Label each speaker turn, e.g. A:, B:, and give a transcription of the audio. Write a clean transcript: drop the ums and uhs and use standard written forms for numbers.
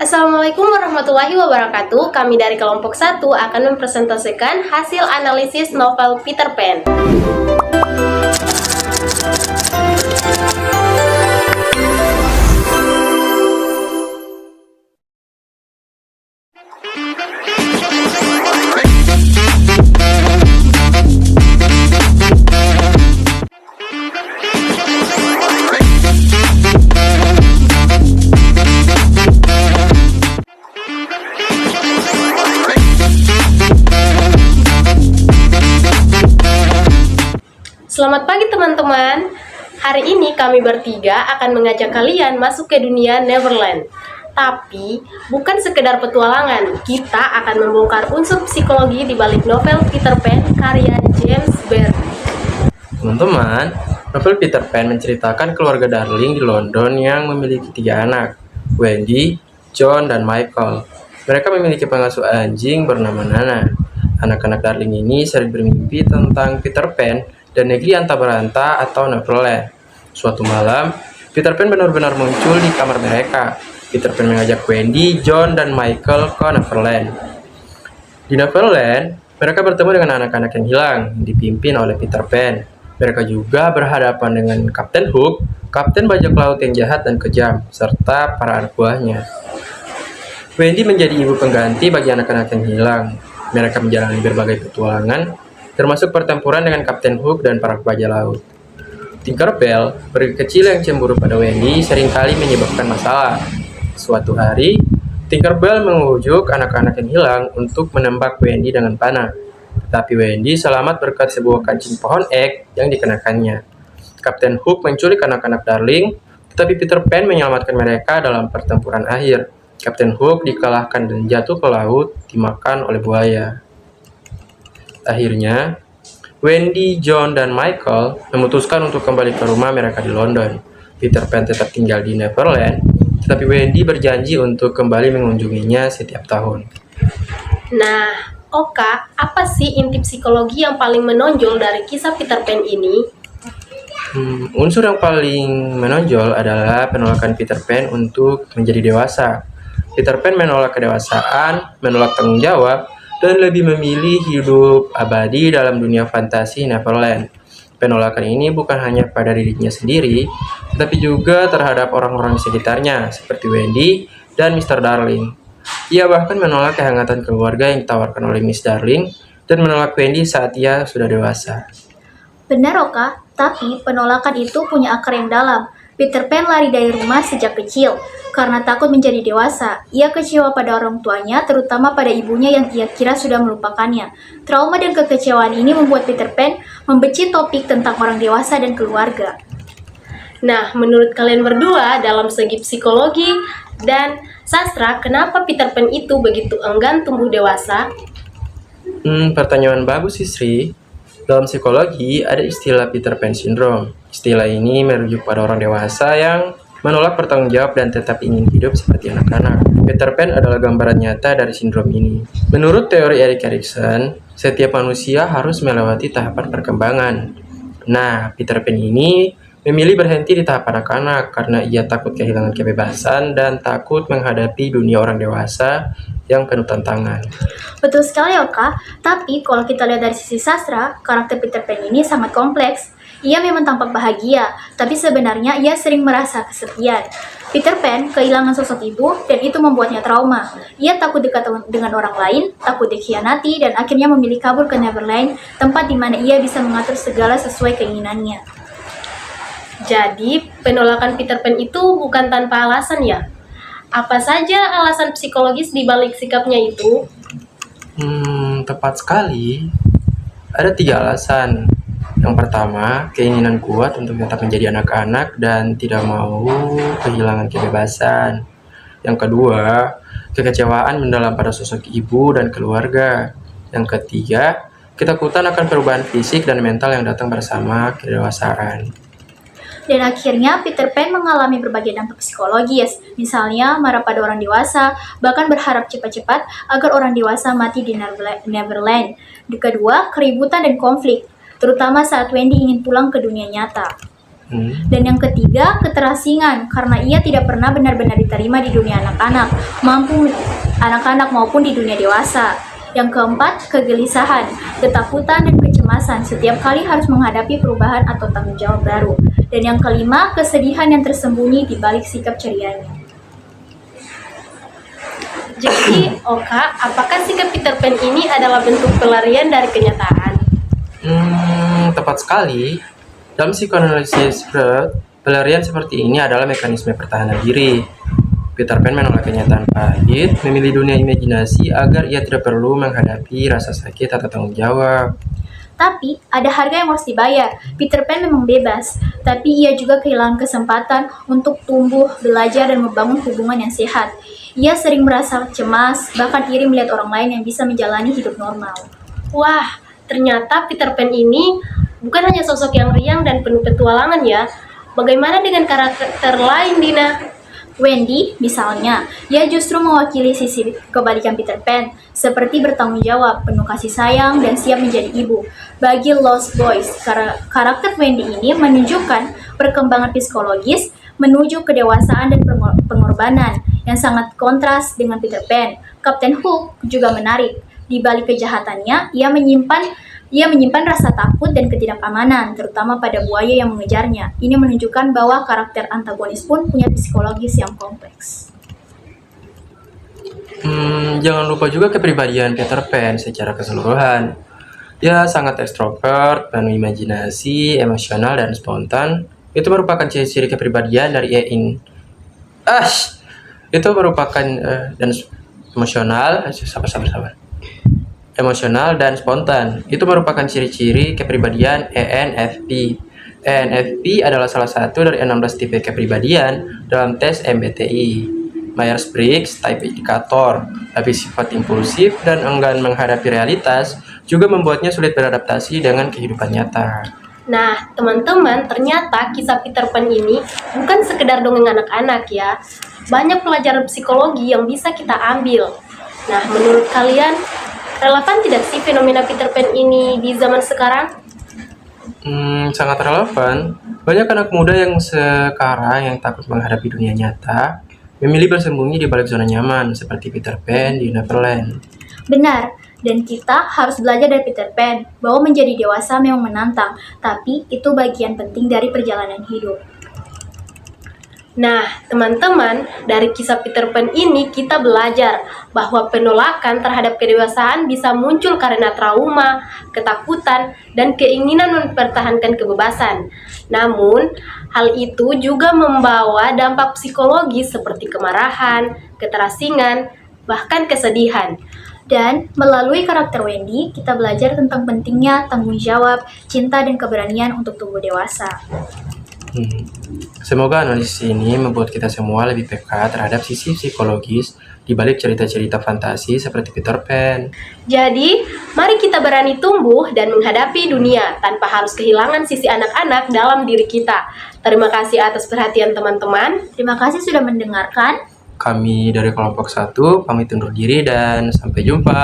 A: Assalamualaikum warahmatullahi wabarakatuh. Kami dari kelompok 1 akan mempresentasikan hasil analisis novel Peter Pan. Selamat pagi teman-teman. Hari ini kami bertiga akan mengajak kalian masuk ke dunia Neverland. Tapi bukan sekedar petualangan, kita akan membongkar unsur psikologi di balik novel Peter Pan karya James Barrie.
B: Teman-teman, novel Peter Pan menceritakan keluarga Darling di London yang memiliki 3 anak, Wendy, John, dan Michael. Mereka memiliki pengasuh anjing bernama Nana. Anak-anak Darling ini sering bermimpi tentang Peter Pan dan negeri anta beranta atau Neverland. Suatu malam, Peter Pan benar-benar muncul di kamar mereka. Peter Pan mengajak Wendy, John, dan Michael ke Neverland. Di Neverland, mereka bertemu dengan anak-anak yang hilang, dipimpin oleh Peter Pan. Mereka juga berhadapan dengan Kapten Hook, kapten bajak laut yang jahat dan kejam, serta para anak buahnya. Wendy menjadi ibu pengganti bagi anak-anak yang hilang. Mereka menjalani berbagai petualangan, termasuk pertempuran dengan Kapten Hook dan para bajak laut. Tinkerbell, peri kecil yang cemburu pada Wendy, seringkali menyebabkan masalah. Suatu hari, Tinkerbell mengujuk anak-anak yang hilang untuk menembak Wendy dengan panah. Tetapi Wendy selamat berkat sebuah kancing pohon ek yang dikenakannya. Kapten Hook menculik anak-anak Darling, tetapi Peter Pan menyelamatkan mereka dalam pertempuran akhir. Kapten Hook dikalahkan dan jatuh ke laut, dimakan oleh buaya. Akhirnya, Wendy, John, dan Michael memutuskan untuk kembali ke rumah mereka di London. Peter Pan tetap tinggal di Neverland, tetapi Wendy berjanji untuk kembali mengunjunginya setiap tahun.
A: Nah, Oka, apa sih inti psikologi yang paling menonjol dari kisah Peter Pan ini?
B: Unsur yang paling menonjol adalah penolakan Peter Pan untuk menjadi dewasa. Peter Pan menolak kedewasaan, menolak tanggung jawab, dan lebih memilih hidup abadi dalam dunia fantasi Neverland. Penolakan ini bukan hanya pada dirinya sendiri, tetapi juga terhadap orang-orang di sekitarnya, seperti Wendy dan Mr. Darling. Ia bahkan menolak kehangatan keluarga yang ditawarkan oleh Miss Darling, dan menolak Wendy saat ia sudah dewasa.
C: Benar, Oka, tapi penolakan itu punya akar yang dalam. Peter Pan lari dari rumah sejak kecil karena takut menjadi dewasa. Ia kecewa pada orang tuanya, terutama pada ibunya yang ia kira sudah melupakannya. Trauma dan kekecewaan ini membuat Peter Pan membenci topik tentang orang dewasa dan keluarga.
A: Nah, menurut kalian berdua, dalam segi psikologi dan sastra, kenapa Peter Pan itu begitu enggan tumbuh dewasa?
B: Pertanyaan bagus sih, Sri. Dalam psikologi, ada istilah Peter Pan Syndrome. Istilah ini merujuk pada orang dewasa yang menolak bertanggung jawab dan tetap ingin hidup seperti anak-anak. Peter Pan adalah gambaran nyata dari sindrom ini. Menurut teori Erik Erikson, setiap manusia harus melewati tahapan perkembangan. Nah, Peter Pan ini memilih berhenti di tahap anak-anak karena ia takut kehilangan kebebasan dan takut menghadapi dunia orang dewasa yang penuh tantangan.
C: Betul sekali, Oka. Tapi kalau kita lihat dari sisi sastra, karakter Peter Pan ini sangat kompleks. Ia memang tampak bahagia, tapi sebenarnya ia sering merasa kesepian. Peter Pan kehilangan sosok ibu dan itu membuatnya trauma. Ia takut dekat dengan orang lain, takut dikhianati, dan akhirnya memilih kabur ke Neverland, tempat di mana ia bisa mengatur segala sesuai keinginannya.
A: Jadi, penolakan Peter Pan itu bukan tanpa alasan ya? Apa saja alasan psikologis di balik sikapnya itu?
B: Tepat sekali. Ada 3 alasan. Yang pertama, keinginan kuat untuk tetap menjadi anak-anak dan tidak mau kehilangan kebebasan. Yang kedua, kekecewaan mendalam pada sosok ibu dan keluarga. Yang ketiga, ketakutan akan perubahan fisik dan mental yang datang bersama kedewasaan.
C: Dan akhirnya Peter Pan mengalami berbagai dampak psikologis, misalnya marah pada orang dewasa, bahkan berharap cepat-cepat agar orang dewasa mati di Neverland. Kedua, keributan dan konflik, terutama saat Wendy ingin pulang ke dunia nyata. Dan yang ketiga, keterasingan, karena ia tidak pernah benar-benar diterima di dunia anak-anak maupun di dunia dewasa. Yang keempat, kegelisahan, ketakutan, dan kecemasan setiap kali harus menghadapi perubahan atau tanggung jawab baru. Dan yang kelima, kesedihan yang tersembunyi di balik sikap cerianya.
A: Jadi, Oka, apakah sikap Peter Pan ini adalah bentuk pelarian dari kenyataan?
B: Tepat sekali. Dalam psikoanalisis Freud, pelarian seperti ini adalah mekanisme pertahanan diri. Peter Pan menolak kenyataan pahit, memilih dunia imajinasi agar ia tidak perlu menghadapi rasa sakit atau tanggung jawab.
C: Tapi, ada harga yang harus dibayar. Peter Pan memang bebas, tapi ia juga kehilangan kesempatan untuk tumbuh, belajar, dan membangun hubungan yang sehat. Ia sering merasa cemas, bahkan iri melihat orang lain yang bisa menjalani hidup normal.
A: Wah, ternyata Peter Pan ini bukan hanya sosok yang riang dan penuh petualangan ya. Bagaimana dengan karakter lain, Dina?
C: Wendy, misalnya, ia justru mewakili sisi kebalikan Peter Pan, seperti bertanggung jawab, penuh kasih sayang, dan siap menjadi ibu. Bagi Lost Boys, karakter Wendy ini menunjukkan perkembangan psikologis menuju kedewasaan dan pengorbanan yang sangat kontras dengan Peter Pan. Kapten Hook juga menarik. Di balik kejahatannya, ia menyimpan rasa takut dan ketidakamanan, terutama pada buaya yang mengejarnya. Ini menunjukkan bahwa karakter antagonis pun punya psikologis yang kompleks.
B: Jangan lupa juga kepribadian Peter Pan secara keseluruhan. Dia sangat ekstrovert, penuh imajinasi, emosional, dan spontan. Itu merupakan ciri-ciri kepribadian dari Itu merupakan emosional dan spontan. Itu merupakan ciri-ciri kepribadian ENFP. ENFP adalah salah satu dari 16 tipe kepribadian dalam tes MBTI. Myers-Briggs Type Indicator, tapi sifat impulsif dan enggan menghadapi realitas juga membuatnya sulit beradaptasi dengan kehidupan nyata.
A: Nah, teman-teman, ternyata kisah Peter Pan ini bukan sekedar dongeng anak-anak ya. Banyak pelajaran psikologi yang bisa kita ambil. Nah, menurut kalian, relevan tidak sih fenomena Peter Pan ini di zaman sekarang?
B: Sangat relevan. Banyak anak muda yang sekarang yang takut menghadapi dunia nyata memilih bersembunyi di balik zona nyaman seperti Peter Pan di Neverland.
C: Benar, dan kita harus belajar dari Peter Pan bahwa menjadi dewasa memang menantang, tapi itu bagian penting dari perjalanan hidup.
A: Nah, teman-teman, dari kisah Peter Pan ini kita belajar bahwa penolakan terhadap kedewasaan bisa muncul karena trauma, ketakutan, dan keinginan mempertahankan kebebasan. Namun, hal itu juga membawa dampak psikologis seperti kemarahan, keterasingan, bahkan kesedihan.
C: Dan melalui karakter Wendy, kita belajar tentang pentingnya tanggung jawab, cinta, dan keberanian untuk tumbuh dewasa.
B: Semoga analisis ini membuat kita semua lebih peka terhadap sisi psikologis di balik cerita-cerita fantasi seperti Peter Pan.
A: Jadi, mari kita berani tumbuh dan menghadapi dunia tanpa harus kehilangan sisi anak-anak dalam diri kita. Terima kasih atas perhatian teman-teman.
C: Terima kasih sudah mendengarkan.
B: Kami dari kelompok 1 pamit undur diri dan sampai jumpa.